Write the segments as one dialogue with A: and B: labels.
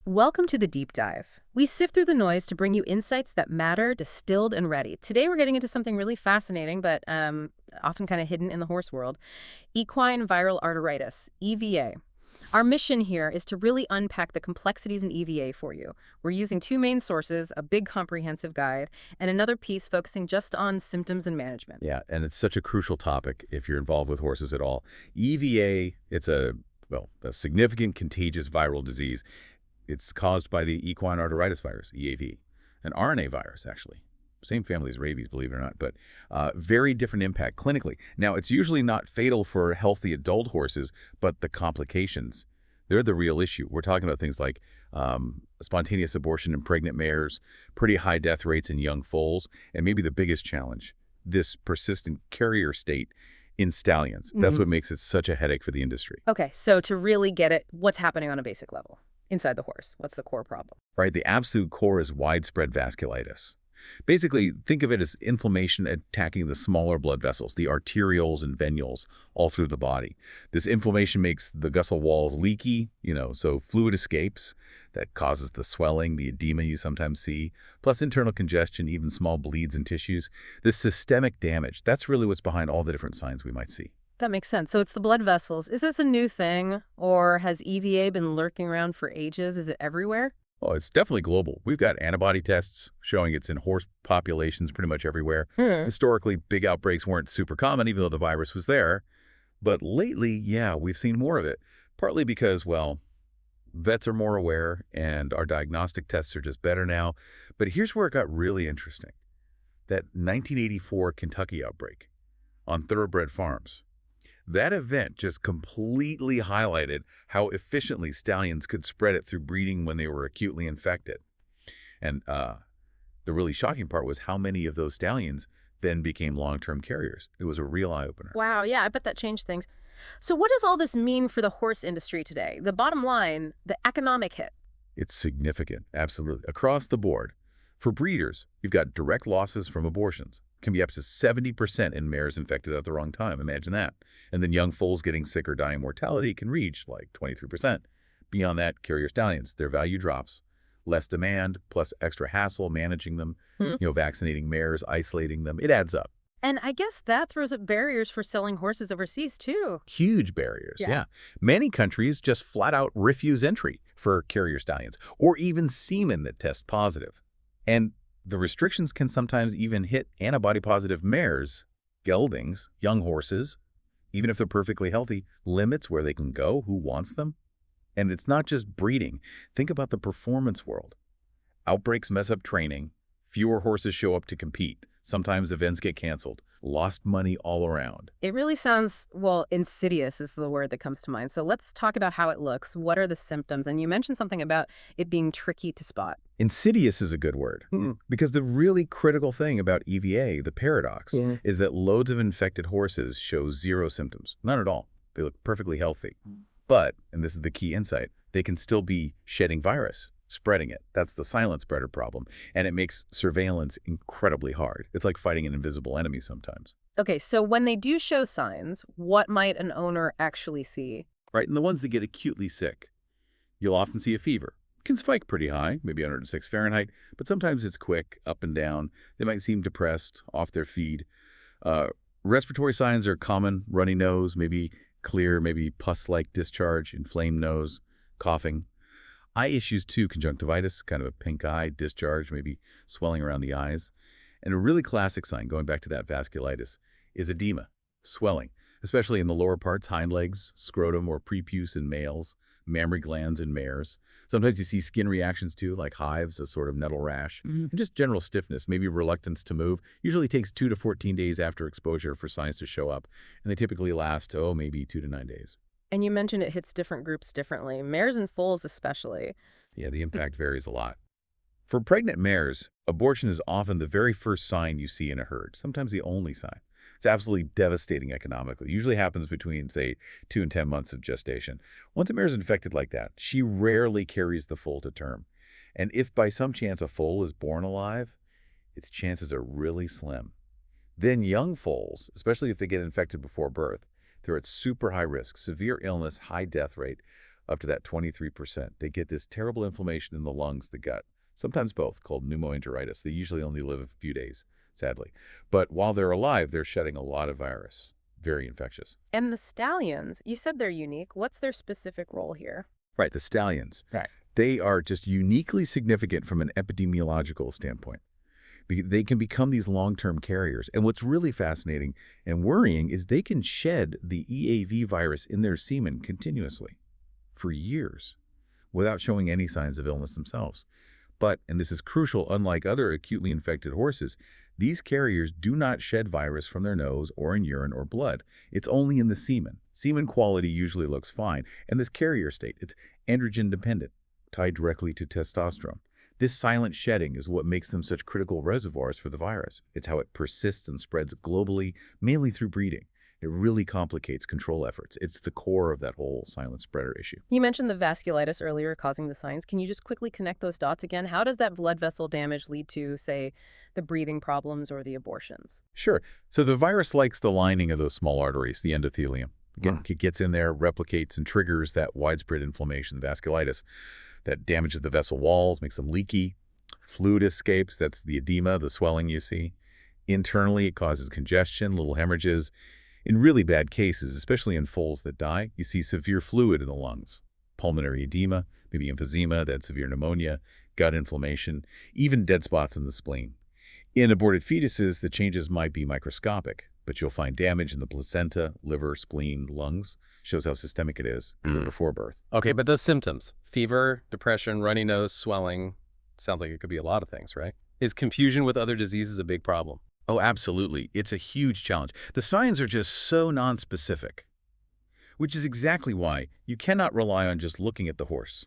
A: Welcome to the deep dive. We sift through the noise to bring you insights that matter, distilled and ready. Today we're getting into something really fascinating, but often kind of hidden in the horse world: equine viral arteritis, EVA. Our mission here is to really unpack the complexities in EVA for you. We're using two main sources, a big comprehensive guide, and another piece focusing just on symptoms and management.
B: Yeah, and it's such a crucial topic if you're involved with horses at all. EVA, it's a significant contagious viral disease. It's caused by the equine arteritis virus, EAV, an RNA virus, actually. Same family as rabies, believe it or not, but very different impact clinically. Now, it's usually not fatal for healthy adult horses, but the complications, they're the real issue. We're talking about things like spontaneous abortion in pregnant mares, pretty high death rates in young foals, and maybe the biggest challenge, this persistent carrier state in stallions. That's what makes it such a headache for the industry.
A: Okay, so to really get it, what's happening on a basic level? Inside the horse, what's the core problem?
B: Right? The absolute core is widespread vasculitis. Basically, think of it as inflammation attacking the smaller blood vessels, the arterioles and venules, all through the body. This inflammation makes the vessel walls leaky, so fluid escapes. That causes the swelling, the edema you sometimes see, plus internal congestion, even small bleeds in tissues. This systemic damage, that's really what's behind all the different signs we might see.
A: That makes sense. So it's the blood vessels. Is this a new thing, or has EVA been lurking around for ages? Is it everywhere?
B: Oh, it's definitely global. We've got antibody tests showing it's in horse populations pretty much everywhere. Historically, big outbreaks weren't super common, even though the virus was there. But lately, yeah, we've seen more of it, partly because, well, vets are more aware and our diagnostic tests are just better now. But here's where it got really interesting. That 1984 Kentucky outbreak on thoroughbred farms. That event just completely highlighted how efficiently stallions could spread it through breeding when they were acutely infected. And the really shocking part was how many of those stallions then became long-term carriers. It was a real eye-opener.
A: Wow, yeah, I bet that changed things. So what does all this mean for the horse industry today? The bottom line, the economic hit.
B: It's significant, absolutely, across the board. For breeders, you've got direct losses from abortions. Can be up to 70% in mares infected at the wrong time. Imagine that. And then young foals getting sick or dying mortality can reach like 23%. Beyond that, carrier stallions, their value drops. Less demand, plus extra hassle managing them, vaccinating mares, isolating them. It adds up.
A: And I guess that throws up barriers for selling horses overseas, too.
B: Huge barriers, yeah. Many countries just flat out refuse entry for carrier stallions, or even semen that test positive. And the restrictions can sometimes even hit antibody-positive mares, geldings, young horses, even if they're perfectly healthy, limits where they can go, who wants them. And it's not just breeding. Think about the performance world. Outbreaks mess up training. Fewer horses show up to compete. Sometimes events get canceled. Lost money all around.
A: It really sounds, well, insidious is the word that comes to mind. So let's talk about how it looks. What are the symptoms? And you mentioned something about it being tricky to spot.
B: Insidious is a good word, because the really critical thing about EVA, the paradox, is that loads of infected horses show zero symptoms. None at all. They look perfectly healthy. But, and this is the key insight, they can still be shedding virus, spreading it. That's the silent spreader problem. And it makes surveillance incredibly hard. It's like fighting an invisible enemy sometimes.
A: Okay, so when they do show signs, what might an owner actually see?
B: Right, and the ones that get acutely sick, you'll often see a fever. It can spike pretty high, maybe 106 Fahrenheit, but sometimes it's quick, up and down. They might seem depressed, off their feed. Respiratory signs are common: runny nose, maybe clear, maybe pus-like discharge, inflamed nose, coughing. Eye issues too: conjunctivitis, kind of a pink eye, discharge, maybe swelling around the eyes. And a really classic sign, going back to that vasculitis, is edema, swelling, especially in the lower parts, hind legs, scrotum or prepuce in males, mammary glands in mares. Sometimes you see skin reactions too, like hives, a sort of nettle rash, and just general stiffness, maybe reluctance to move. Usually takes 2 to 14 days after exposure for signs to show up, and they typically last, maybe 2 to 9 days.
A: And you mentioned it hits different groups differently, mares and foals especially.
B: Yeah, the impact varies a lot. For pregnant mares, abortion is often the very first sign you see in a herd, sometimes the only sign. It's absolutely devastating economically. It usually happens between, say, 2 and 10 months of gestation. Once a mare is infected like that, she rarely carries the foal to term. And if by some chance a foal is born alive, its chances are really slim. Then young foals, especially if they get infected before birth, they're at super high risk, severe illness, high death rate. up to that 23%. They get this terrible inflammation in the lungs, the gut, sometimes both, called pneumoenteritis. They usually only live a few days, sadly. But while they're alive, they're shedding a lot of virus. Very infectious.
A: And the stallions, you said they're unique. What's their specific role here?
B: Right, the stallions.
C: Right.
B: They are just uniquely significant from an epidemiological standpoint. They can become these long-term carriers. And what's really fascinating and worrying is they can shed the EAV virus in their semen continuously for years without showing any signs of illness themselves. But, and this is crucial, unlike other acutely infected horses, these carriers do not shed virus from their nose or in urine or blood. It's only in the semen. Semen quality usually looks fine. And this carrier state, it's androgen dependent, tied directly to testosterone. This silent shedding is what makes them such critical reservoirs for the virus. It's how it persists and spreads globally, mainly through breeding. It really complicates control efforts. It's the core of that whole silent spreader issue.
A: You mentioned the vasculitis earlier causing the signs. Can you just quickly connect those dots again? How does that blood vessel damage lead to, say, the breathing problems or the abortions?
B: Sure. So the virus likes the lining of those small arteries, the endothelium. Again, it gets in there, replicates, and triggers that widespread inflammation, vasculitis, that damages the vessel walls, makes them leaky. Fluid escapes, that's the edema, the swelling you see. Internally, it causes congestion, little hemorrhages. In really bad cases, especially in foals that die, you see severe fluid in the lungs. Pulmonary edema, maybe emphysema, that's severe pneumonia, gut inflammation, even dead spots in the spleen. In aborted fetuses, the changes might be microscopic, but you'll find damage in the placenta, liver, spleen, lungs. Shows how systemic it is, even before birth.
C: Okay, but those symptoms, fever, depression, runny nose, swelling, sounds like it could be a lot of things, right? Is confusion with other diseases a big problem?
B: Oh, absolutely. It's a huge challenge. The signs are just so nonspecific, which is exactly why you cannot rely on just looking at the horse.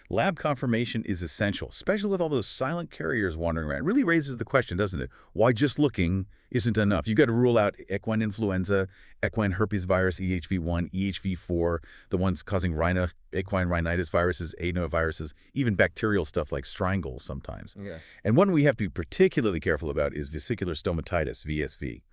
B: Lab confirmation is essential, especially with all those silent carriers wandering around. It really raises the question, doesn't it? Why just looking isn't enough? You've got to rule out equine influenza, equine herpes virus, EHV1, EHV4, the ones causing equine rhinitis viruses, adenoviruses, even bacterial stuff like strangles sometimes.
C: Yeah.
B: And one we have to be particularly careful about is vesicular stomatitis, VSV,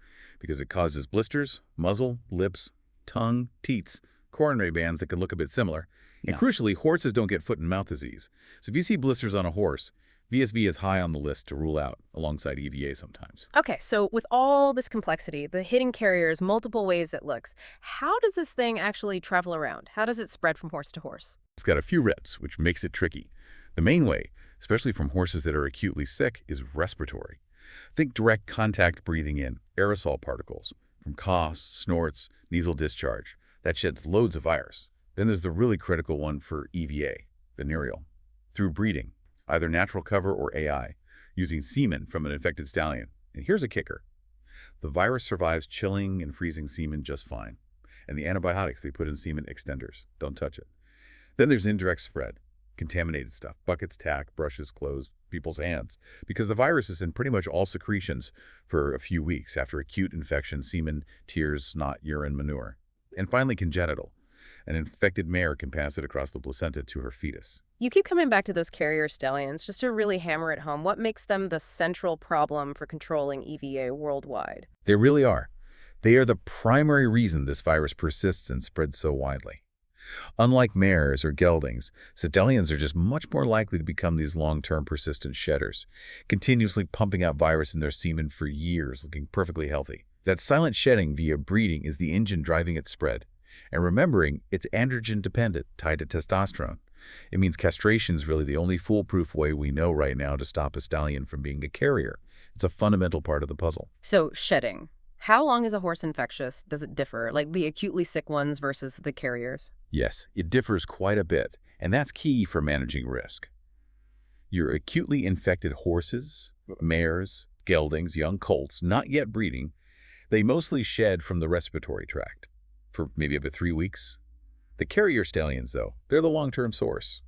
B: because it causes blisters, muzzle, lips, tongue, teats, coronary bands that can look a bit similar. And crucially, horses don't get foot and mouth disease. So if you see blisters on a horse, VSV is high on the list to rule out, alongside EVA sometimes.
A: Okay, so with all this complexity, the hidden carriers, multiple ways it looks, how does this thing actually travel around? How does it spread from horse to horse?
B: It's got a few reps, which makes it tricky. The main way, especially from horses that are acutely sick, is respiratory. Think direct contact breathing in, aerosol particles, from coughs, snorts, nasal discharge. That sheds loads of virus. Then there's the really critical one for EVA, venereal, through breeding, either natural cover or AI, using semen from an infected stallion. And here's a kicker. The virus survives chilling and freezing semen just fine. And the antibiotics they put in semen extenders. Don't touch it. Then there's indirect spread, contaminated stuff, buckets, tack, brushes, clothes, people's hands, because the virus is in pretty much all secretions for a few weeks after acute infection, semen, tears, snot, urine, manure. And finally, congenital. An infected mare can pass it across the placenta to her fetus.
A: You keep coming back to those carrier stallions just to really hammer it home. What makes them the central problem for controlling EVA worldwide?
B: They really are. They are the primary reason this virus persists and spreads so widely. Unlike mares or geldings, stallions are just much more likely to become these long-term persistent shedders, continuously pumping out virus in their semen for years, looking perfectly healthy. That silent shedding via breeding is the engine driving its spread. And remembering, it's androgen dependent, tied to testosterone. It means castration is really the only foolproof way we know right now to stop a stallion from being a carrier. It's a fundamental part of the puzzle.
A: So, shedding. How long is a horse infectious? Does it differ, like the acutely sick ones versus the carriers?
B: Yes, it differs quite a bit, and that's key for managing risk. Your acutely infected horses, mares, geldings, young colts, not yet breeding, they mostly shed from the respiratory tract for maybe about 3 weeks. The carrier stallions, though, they're the long-term source,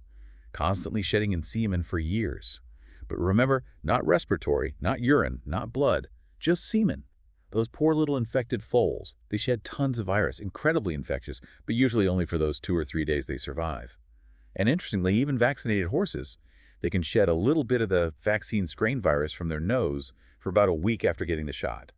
B: constantly shedding in semen for years. But remember, not respiratory, not urine, not blood, just semen. Those poor little infected foals, they shed tons of virus, incredibly infectious, but usually only for those 2 or 3 days they survive. And interestingly, even vaccinated horses, they can shed a little bit of the vaccine strain virus from their nose for about a week after getting the shot,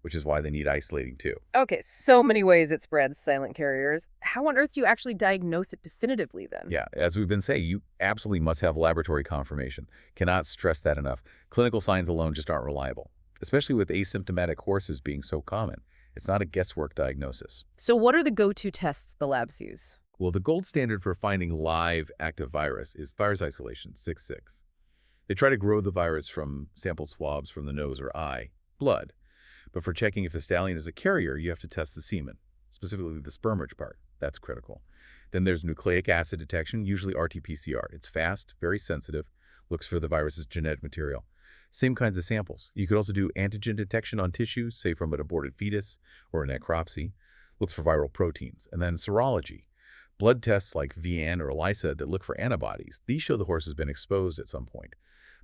B: which is why they need isolating too.
A: Okay, so many ways it spreads, silent carriers. How on earth do you actually diagnose it definitively then?
B: Yeah, as we've been saying, you absolutely must have laboratory confirmation. Cannot stress that enough. Clinical signs alone just aren't reliable, especially with asymptomatic horses being so common. It's not a guesswork diagnosis.
A: So what are the go-to tests the labs use?
B: Well, the gold standard for finding live active virus is virus isolation, 6.6. They try to grow the virus from sample swabs from the nose or eye, blood. But for checking if a stallion is a carrier, you have to test the semen, specifically the sperm-rich part. That's critical. Then there's nucleic acid detection, usually RT-PCR. It's fast, very sensitive, looks for the virus's genetic material. Same kinds of samples. You could also do antigen detection on tissues, say from an aborted fetus or a necropsy. Looks for viral proteins. And then serology. Blood tests like VN or ELISA that look for antibodies. These show the horse has been exposed at some point.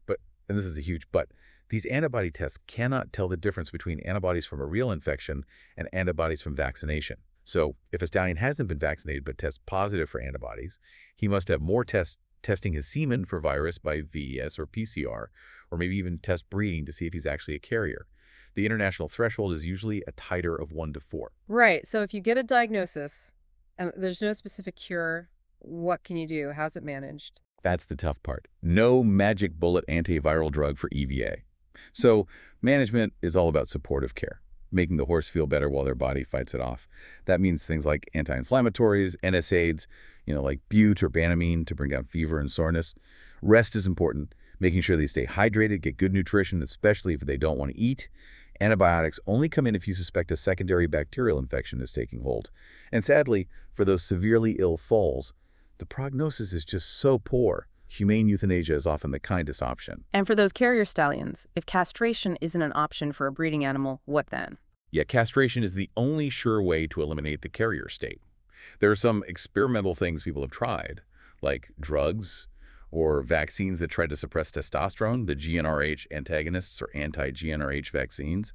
B: But, and this is a huge but, these antibody tests cannot tell the difference between antibodies from a real infection and antibodies from vaccination. So if a stallion hasn't been vaccinated but tests positive for antibodies, he must have more tests testing his semen for virus by VES or PCR, or maybe even test breeding to see if he's actually a carrier. The international threshold is usually a titer of 1 to 4.
A: Right, so if you get a diagnosis and there's no specific cure, what can you do? How's it managed?
B: That's the tough part. No magic bullet antiviral drug for EVA. So management is all about supportive care, making the horse feel better while their body fights it off. That means things like anti-inflammatories, NSAIDs, like bute or banamine to bring down fever and soreness. Rest is important, making sure they stay hydrated, get good nutrition, especially if they don't want to eat. Antibiotics only come in if you suspect a secondary bacterial infection is taking hold. And sadly, for those severely ill foals, the prognosis is just so poor. Humane euthanasia is often the kindest option.
A: And for those carrier stallions, if castration isn't an option for a breeding animal, what then?
B: Yet castration is the only sure way to eliminate the carrier state. There are some experimental things people have tried, like drugs or vaccines that try to suppress testosterone, the GnRH antagonists or anti-GnRH vaccines.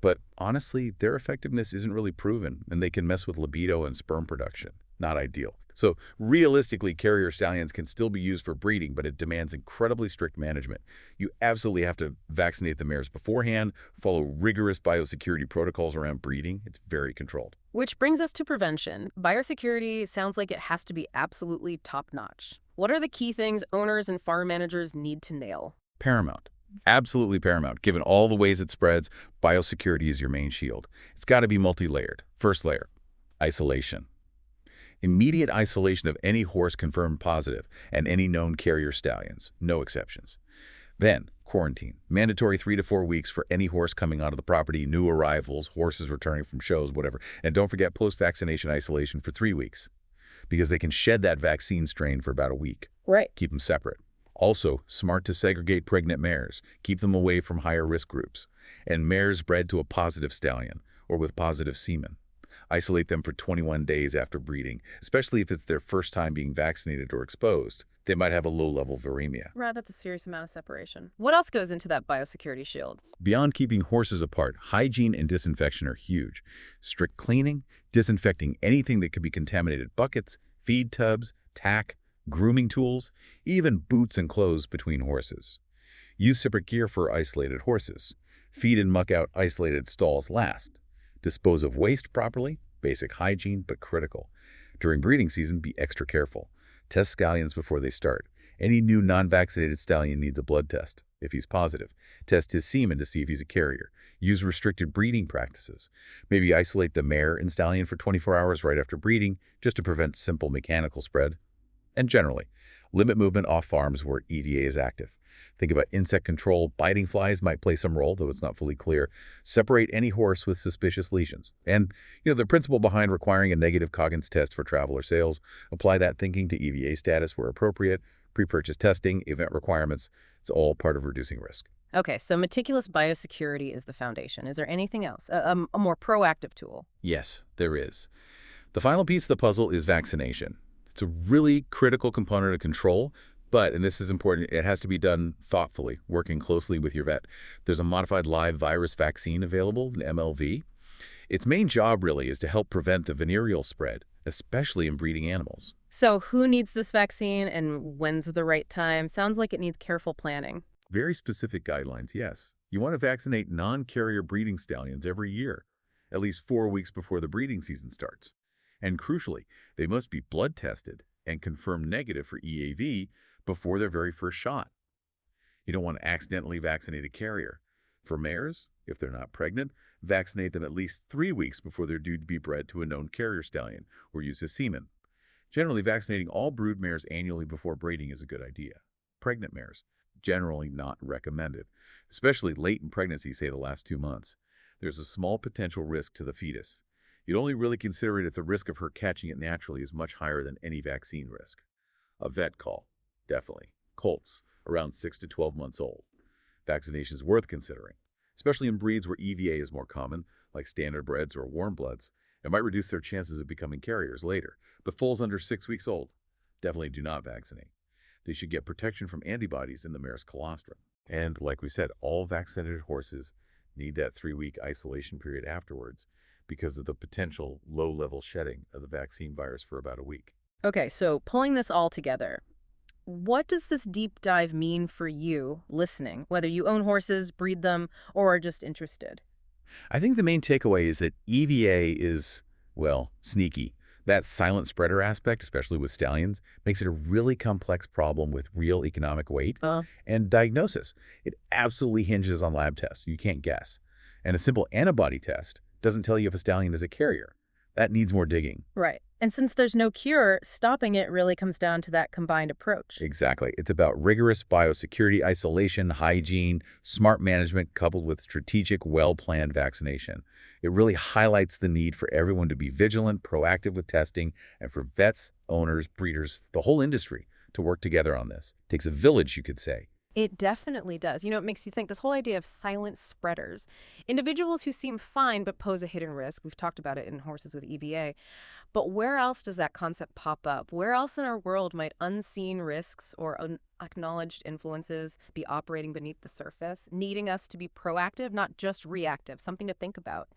B: But honestly, their effectiveness isn't really proven, and they can mess with libido and sperm production. Not ideal. So realistically, carrier stallions can still be used for breeding, but it demands incredibly strict management. You absolutely have to vaccinate the mares beforehand, follow rigorous biosecurity protocols around breeding. It's very controlled.
A: Which brings us to prevention. Biosecurity sounds like it has to be absolutely top-notch. What are the key things owners and farm managers need to nail?
B: Paramount. Absolutely paramount. Given all the ways it spreads, biosecurity is your main shield. It's got to be multi-layered. First layer, isolation. Immediate isolation of any horse confirmed positive and any known carrier stallions, no exceptions. Then, quarantine. Mandatory 3 to 4 weeks for any horse coming onto the property, new arrivals, horses returning from shows, whatever. And don't forget post-vaccination isolation for 3 weeks, because they can shed that vaccine strain for about a week.
A: Right.
B: Keep them separate. Also, smart to segregate pregnant mares. Keep them away from higher risk groups. And mares bred to a positive stallion or with positive semen. Isolate them for 21 days after breeding, especially if it's their first time being vaccinated or exposed. They might have a low-level viremia.
A: Right, that's a serious amount of separation. What else goes into that biosecurity shield?
B: Beyond keeping horses apart, hygiene and disinfection are huge. Strict cleaning, disinfecting anything that could be contaminated buckets, feed tubs, tack, grooming tools, even boots and clothes between horses. Use separate gear for isolated horses. Feed and muck out isolated stalls last. Dispose of waste properly, basic hygiene, but critical. During breeding season, be extra careful. Test stallions before they start. Any new non-vaccinated stallion needs a blood test. If he's positive, test his semen to see if he's a carrier. Use restricted breeding practices. Maybe isolate the mare and stallion for 24 hours right after breeding, just to prevent simple mechanical spread. And generally, limit movement off farms where EVA is active. Think about insect control. Biting flies might play some role, though it's not fully clear. Separate any horse with suspicious lesions. And, the principle behind requiring a negative Coggins test for travel or sales, apply that thinking to EVA status where appropriate, pre-purchase testing, event requirements. It's all part of reducing risk.
A: Okay, so meticulous biosecurity is the foundation. Is there anything else? A more proactive tool?
B: Yes, there is. The final piece of the puzzle is vaccination. It's a really critical component of control. But, and this is important, it has to be done thoughtfully, working closely with your vet. There's a modified live virus vaccine available, an MLV. Its main job really is to help prevent the venereal spread, especially in breeding animals.
A: So who needs this vaccine and when's the right time? Sounds like it needs careful planning.
B: Very specific guidelines, yes. You want to vaccinate non-carrier breeding stallions every year, at least 4 weeks before the breeding season starts. And crucially, they must be blood tested and confirmed negative for EAV before their very first shot. You don't want to accidentally vaccinate a carrier. For mares, if they're not pregnant, vaccinate them at least 3 weeks before they're due to be bred to a known carrier stallion or use as semen. Generally, vaccinating all brood mares annually before breeding is a good idea. Pregnant mares, generally not recommended, especially late in pregnancy, say the last 2 months. There's a small potential risk to the fetus. You'd only really consider it if the risk of her catching it naturally is much higher than any vaccine risk. A vet call, definitely. Colts, around 6 to 12 months old. Vaccinations worth considering, especially in breeds where EVA is more common, like standardbreds or warm bloods. It might reduce their chances of becoming carriers later, but foals under 6 weeks old definitely do not vaccinate. They should get protection from antibodies in the mare's colostrum. And like we said, all vaccinated horses need that 3-week isolation period afterwards because of the potential low-level shedding of the vaccine virus for about a week.
A: Okay, so pulling this all together, what does this deep dive mean for you listening, whether you own horses, breed them, or are just interested?
B: I think the main takeaway is that EVA is, well, sneaky. That silent spreader aspect, especially with stallions, makes it a really complex problem with real economic weight and diagnosis. It absolutely hinges on lab tests. You can't guess. And a simple antibody test doesn't tell you if a stallion is a carrier. That needs more digging.
A: Right. And since there's no cure, stopping it really comes down to that combined approach.
B: Exactly. It's about rigorous biosecurity, isolation, hygiene, smart management coupled with strategic, well-planned vaccination. It really highlights the need for everyone to be vigilant, proactive with testing, and for vets, owners, breeders, the whole industry to work together on this. It takes a village, you could say.
A: It definitely does. You know, it makes you think this whole idea of silent spreaders, individuals who seem fine but pose a hidden risk. We've talked about it in horses with EVA. But where else does that concept pop up? Where else in our world might unseen risks or unacknowledged influences be operating beneath the surface, needing us to be proactive, not just reactive? Something to think about.